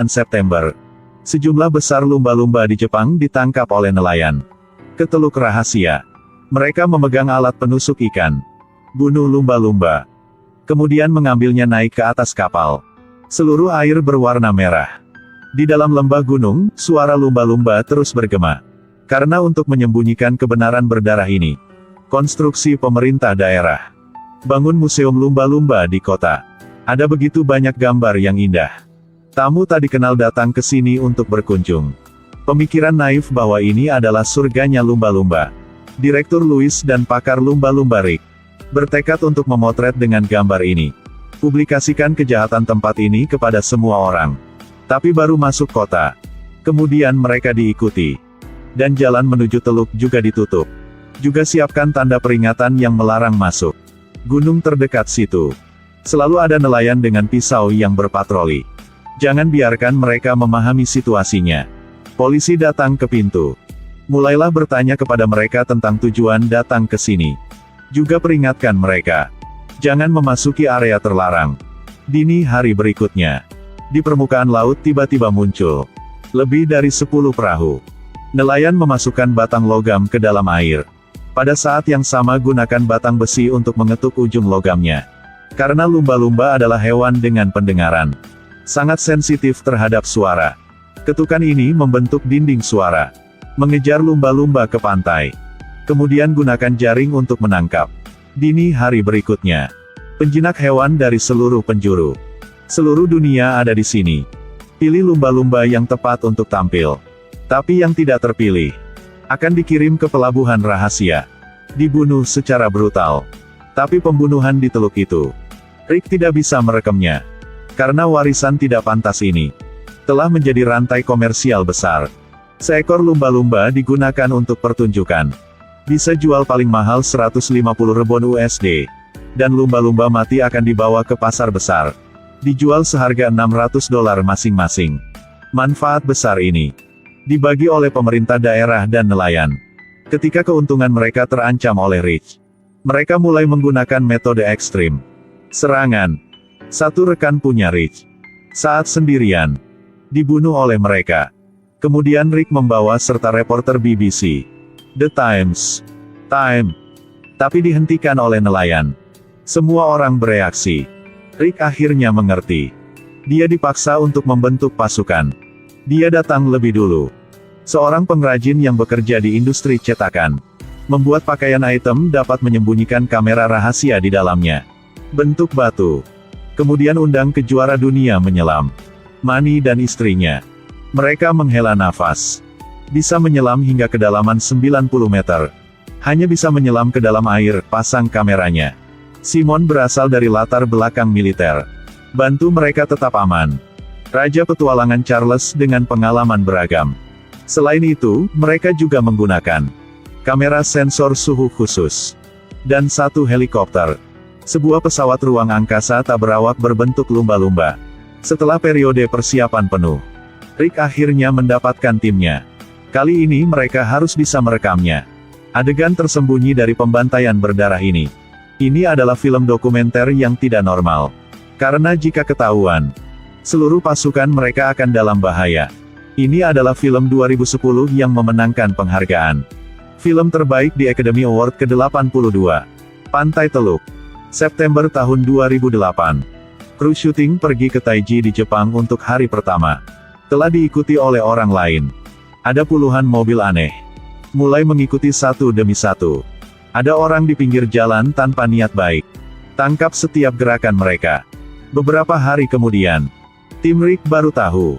September. Sejumlah besar lumba-lumba di Jepang ditangkap oleh nelayan ke Teluk Rahasia. Mereka memegang alat penusuk ikan, bunuh lumba-lumba, kemudian mengambilnya naik ke atas kapal. Seluruh air berwarna merah. Di dalam lembah gunung, suara lumba-lumba terus bergema. Karena untuk menyembunyikan kebenaran berdarah ini, konstruksi pemerintah daerah bangun museum lumba-lumba di kota. Ada begitu banyak gambar yang indah. Tamu tak dikenal datang ke sini untuk berkunjung. Pemikiran naif bahwa ini adalah surganya lumba-lumba. Direktur Louis dan pakar lumba-lumba Rick bertekad untuk memotret dengan gambar ini. Publikasikan kejahatan tempat ini kepada semua orang. Tapi baru masuk kota, kemudian mereka diikuti. Dan jalan menuju teluk juga ditutup. Juga siapkan tanda peringatan yang melarang masuk gunung terdekat situ. Selalu ada nelayan dengan pisau yang berpatroli. Jangan biarkan mereka memahami situasinya. Polisi datang ke pintu. Mulailah bertanya kepada mereka tentang tujuan datang ke sini. Juga peringatkan mereka, jangan memasuki area terlarang. Dini hari berikutnya, di permukaan laut tiba-tiba muncul lebih dari 10 perahu. Nelayan memasukkan batang logam ke dalam air. Pada saat yang sama gunakan batang besi untuk mengetuk ujung logamnya. Karena lumba-lumba adalah hewan dengan pendengaran sangat sensitif terhadap suara. Ketukan ini membentuk dinding suara, mengejar lumba-lumba ke pantai. Kemudian gunakan jaring untuk menangkap. Dini hari berikutnya, penjinak hewan dari seluruh penjuru seluruh dunia ada di sini. Pilih lumba-lumba yang tepat untuk tampil. Tapi yang tidak terpilih akan dikirim ke pelabuhan rahasia, dibunuh secara brutal. Tapi pembunuhan di teluk itu, Rick tidak bisa merekamnya. Karena warisan tidak pantas ini telah menjadi rantai komersial besar. Seekor lumba-lumba digunakan untuk pertunjukan. Bisa jual paling mahal 150 ribuan USD. Dan lumba-lumba mati akan dibawa ke pasar besar. Dijual seharga $600 masing-masing. Manfaat besar ini dibagi oleh pemerintah daerah dan nelayan. Ketika keuntungan mereka terancam oleh Rich, mereka mulai menggunakan metode ekstrim. Serangan. Satu rekan punya Rich, saat sendirian, dibunuh oleh mereka. Kemudian Rick membawa serta reporter BBC, The Times, Time. Tapi dihentikan oleh nelayan. Semua orang bereaksi. Rick akhirnya mengerti. Dia dipaksa untuk membentuk pasukan. Dia datang lebih dulu. Seorang pengrajin yang bekerja di industri cetakan. Membuat pakaian item dapat menyembunyikan kamera rahasia di dalamnya. Bentuk batu. Kemudian undang ke juara dunia menyelam. Manny dan istrinya. Mereka menghela nafas. Bisa menyelam hingga kedalaman 90 meter. Hanya bisa menyelam ke dalam air, pasang kameranya. Simon berasal dari latar belakang militer. Bantu mereka tetap aman. Raja petualangan Charles dengan pengalaman beragam. Selain itu, mereka juga menggunakan kamera sensor suhu khusus. Dan satu helikopter. Sebuah pesawat ruang angkasa tak berawak berbentuk lumba-lumba. Setelah periode persiapan penuh, Rick akhirnya mendapatkan timnya. Kali ini mereka harus bisa merekamnya. Adegan tersembunyi dari pembantaian berdarah ini. Ini adalah film dokumenter yang tidak normal. Karena jika ketahuan, seluruh pasukan mereka akan dalam bahaya. Ini adalah film 2010 yang memenangkan penghargaan film terbaik di Academy Award ke-82. Pantai Teluk. September tahun 2008. Kru syuting pergi ke Taiji di Jepang untuk hari pertama. Telah diikuti oleh orang lain. Ada puluhan mobil aneh. Mulai mengikuti satu demi satu. Ada orang di pinggir jalan tanpa niat baik. Tangkap setiap gerakan mereka. Beberapa hari kemudian, tim Rick baru tahu.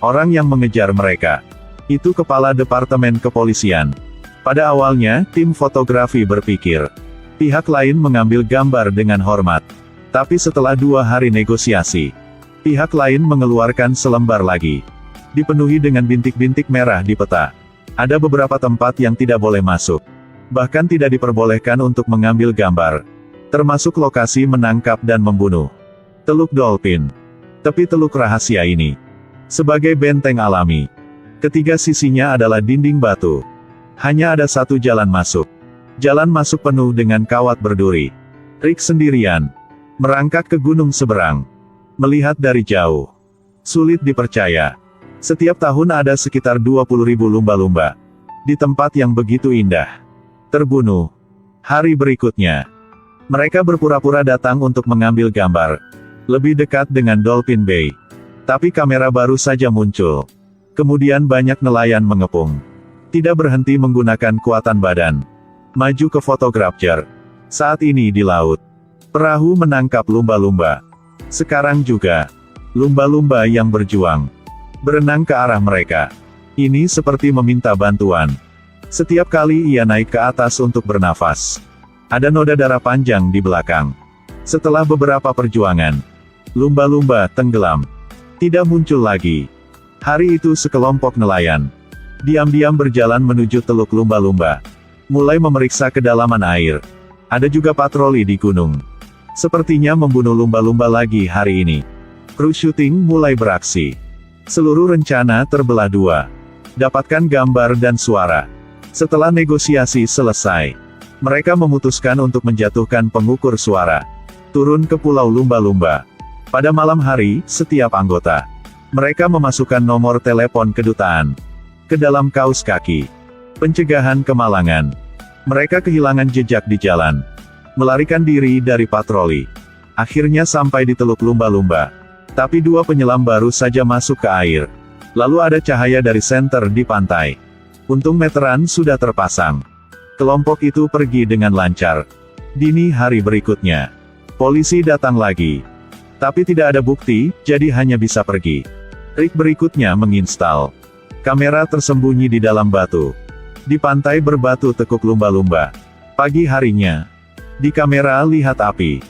Orang yang mengejar mereka itu kepala departemen kepolisian. Pada awalnya, tim fotografi berpikir pihak lain mengambil gambar dengan hormat. Tapi setelah 2 hari negosiasi, pihak lain mengeluarkan selembar lagi. Dipenuhi dengan bintik-bintik merah di peta. Ada beberapa tempat yang tidak boleh masuk. Bahkan tidak diperbolehkan untuk mengambil gambar. Termasuk lokasi menangkap dan membunuh. Teluk Dolphin. Tepi teluk rahasia ini. Sebagai benteng alami. Ketiga sisinya adalah dinding batu. Hanya ada satu jalan masuk. Jalan masuk penuh dengan kawat berduri. Rick sendirian merangkak ke gunung seberang. Melihat dari jauh, Sulit dipercaya. Setiap tahun ada sekitar 20.000 lumba-lumba. Di tempat yang begitu indah. Terbunuh. Hari berikutnya. Mereka berpura-pura datang untuk mengambil gambar. Lebih dekat dengan Dolphin Bay. Tapi kamera baru saja muncul. Kemudian banyak nelayan mengepung. Tidak berhenti menggunakan kuatan badan. Maju ke fotografer. Saat ini di laut. Perahu menangkap lumba-lumba. Sekarang juga. Lumba-lumba yang berjuang. Berenang ke arah mereka. Ini seperti meminta bantuan. Setiap kali ia naik ke atas untuk bernafas. Ada noda darah panjang di belakang. Setelah beberapa perjuangan. Lumba-lumba tenggelam. Tidak muncul lagi. Hari itu sekelompok nelayan. Diam-diam berjalan menuju teluk lumba-lumba. Mulai memeriksa kedalaman air. Ada juga patroli di gunung. Sepertinya membunuh lumba-lumba lagi hari ini. Kru syuting mulai beraksi. Seluruh rencana terbelah dua. Dapatkan gambar dan suara. Setelah negosiasi selesai, mereka memutuskan untuk menjatuhkan pengukur suara. Turun ke pulau lumba-lumba. Pada malam hari, setiap anggota. Mereka memasukkan nomor telepon kedutaan ke dalam kaos kaki. Pencegahan kemalangan. Mereka kehilangan jejak di jalan. Melarikan diri dari patroli. Akhirnya sampai di teluk lumba-lumba. Tapi dua penyelam baru saja masuk ke air. Lalu ada cahaya dari senter di pantai. Untung meteran sudah terpasang. Kelompok itu pergi dengan lancar. Dini hari berikutnya. Polisi datang lagi. Tapi tidak ada bukti, jadi hanya bisa pergi. Rig berikutnya menginstal. Kamera tersembunyi di dalam batu. Di pantai berbatu tekuk lumba-lumba. Pagi harinya. Di kamera lihat api.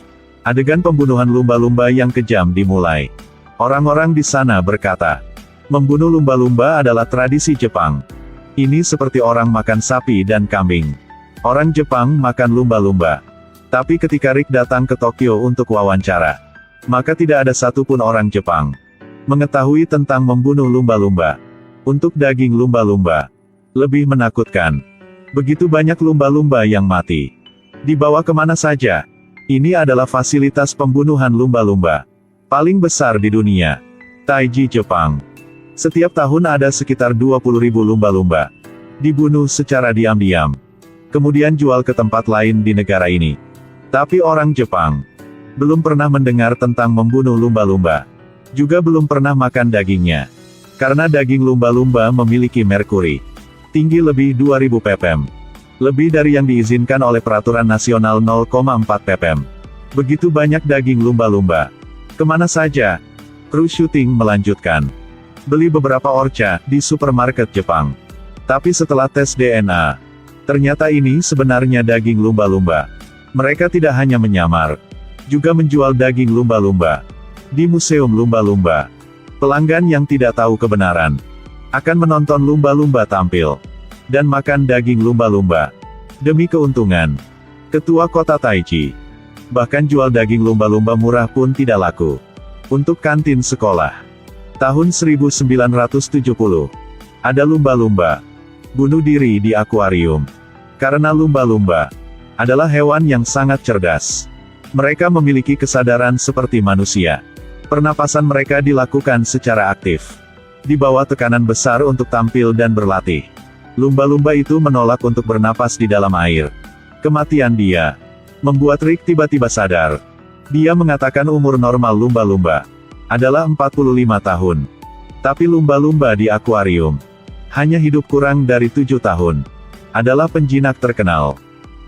Adegan pembunuhan lumba-lumba yang kejam dimulai. Orang-orang di sana berkata, membunuh lumba-lumba adalah tradisi Jepang. Ini seperti orang makan sapi dan kambing. Orang Jepang makan lumba-lumba. Tapi ketika Rick datang ke Tokyo untuk wawancara, maka tidak ada satupun orang Jepang mengetahui tentang membunuh lumba-lumba. Untuk daging lumba-lumba, lebih menakutkan. Begitu banyak lumba-lumba yang mati. Dibawa kemana saja? Ini adalah fasilitas pembunuhan lumba-lumba paling besar di dunia. Taiji, Jepang. Setiap tahun ada sekitar 20.000 lumba-lumba dibunuh secara diam-diam. Kemudian jual ke tempat lain di negara ini. Tapi orang Jepang belum pernah mendengar tentang membunuh lumba-lumba. Juga belum pernah makan dagingnya. Karena daging lumba-lumba memiliki merkuri tinggi lebih 2000 ppm. Lebih dari yang diizinkan oleh peraturan nasional 0,4 ppm. Begitu banyak daging lumba-lumba. Kemana saja? Kru syuting melanjutkan. Beli beberapa orca di supermarket Jepang. Tapi setelah tes DNA, ternyata ini sebenarnya daging lumba-lumba. Mereka tidak hanya menyamar, juga menjual daging lumba-lumba di museum lumba-lumba. Pelanggan yang tidak tahu kebenaran akan menonton lumba-lumba tampil dan makan daging lumba-lumba demi keuntungan. Ketua Kota Taiji bahkan jual daging lumba-lumba murah pun tidak laku untuk kantin sekolah. Tahun 1970, ada lumba-lumba bunuh diri di akuarium. Karena lumba-lumba adalah hewan yang sangat cerdas. Mereka memiliki kesadaran seperti manusia. Pernapasan mereka dilakukan secara aktif. Di bawah tekanan besar untuk tampil dan berlatih. Lumba-lumba itu menolak untuk bernapas di dalam air. Kematian dia membuat Rick tiba-tiba sadar. Dia mengatakan umur normal lumba-lumba adalah 45 tahun. Tapi lumba-lumba di akuarium hanya hidup kurang dari 7 tahun. Adalah penjinak terkenal.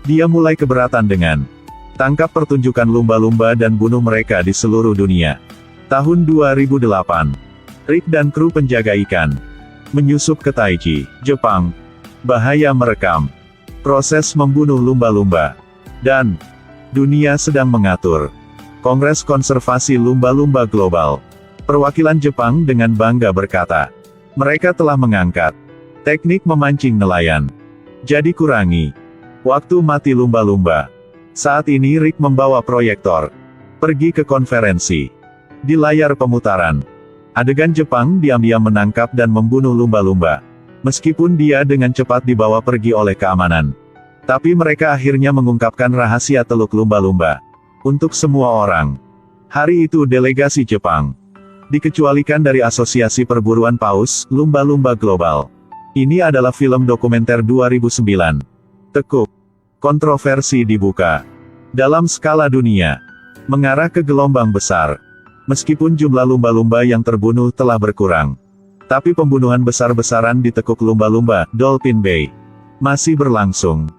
Dia mulai keberatan dengan tangkap pertunjukan lumba-lumba dan bunuh mereka di seluruh dunia. Tahun 2008, Rick dan kru penjaga ikan menyusup ke Taiji, Jepang. Bahaya merekam proses membunuh lumba-lumba. Dan dunia sedang mengatur Kongres Konservasi Lumba-Lumba Global. Perwakilan Jepang dengan bangga berkata, mereka telah mengangkat teknik memancing nelayan. Jadi kurangi waktu mati lumba-lumba. Saat ini Rick membawa proyektor pergi ke konferensi. Di layar pemutaran, adegan Jepang diam-diam menangkap dan membunuh lumba-lumba. Meskipun dia dengan cepat dibawa pergi oleh keamanan. Tapi mereka akhirnya mengungkapkan rahasia teluk lumba-lumba untuk semua orang. Hari itu delegasi Jepang Dikecualikan dari Asosiasi Perburuan Paus, Lumba-Lumba Global. Ini adalah film dokumenter 2009. Tekuk. Kontroversi dibuka. Dalam skala dunia. Mengarah ke gelombang besar. Meskipun jumlah lumba-lumba yang terbunuh telah berkurang. Tapi pembunuhan besar-besaran di tekuk lumba-lumba, Dolphin Bay, masih berlangsung.